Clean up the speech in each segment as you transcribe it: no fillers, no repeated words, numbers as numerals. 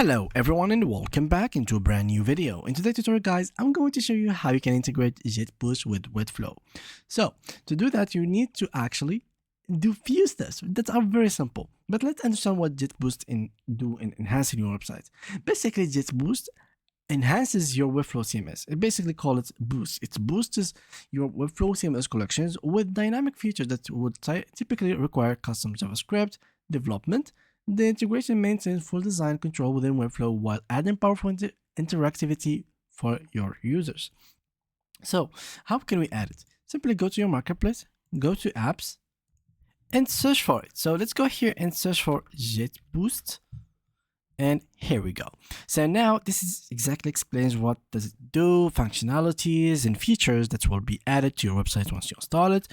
Hello everyone and welcome back into a brand new video. In today's tutorial guys, I'm going to show you how you can integrate Jetboost with Webflow. So to do that, you need to actually do few steps that are very simple. But let's understand what Jetboost do in enhancing your website. Basically, Jetboost enhances your Webflow CMS. It basically calls it Boost. It boosts your Webflow CMS collections with dynamic features that would typically require custom JavaScript development. The integration maintains full design control within Webflow while adding powerful interactivity for your users. So, how can we add it? Simply go to your marketplace, go to apps, and search for it. So let's go here and search for Jetboost. And here we go. So now this is exactly explains what does it do, functionalities and features that will be added to your website once you install it.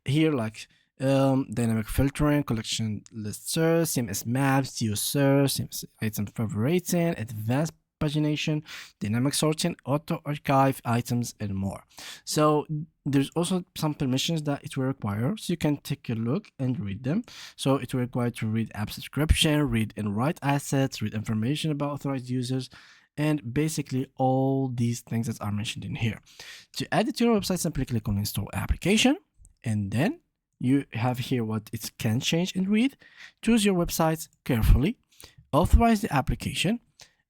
Here, like dynamic filtering, collection list search, CMS maps, geo search, CMS item favoriting, advanced pagination, dynamic sorting, auto archive items, and more. So there's also some permissions that it will require, so you can take a look and read them. So it will require to read app subscription, read and write assets, read information about authorized users, and basically all these things that are mentioned in here. To add it to your website, simply click on install application, and then you have here what it can change and read. Choose your website carefully, authorize the application,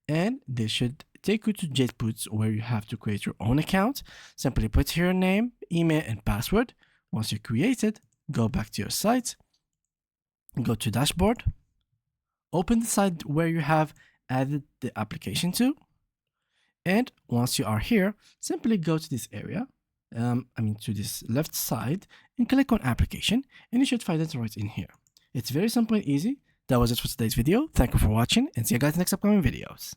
and this should take you to Jetboost where you have to create your own account. Simply put here your name, email, and password. Once you create it, go back to your site, go to dashboard, open the site where you have added the application to, and once you are here, simply go to this area, to this left side, and click on application, and you should find it right in here. It's very simple and easy. That was it for today's video. Thank you for watching, and see you guys in the next upcoming videos.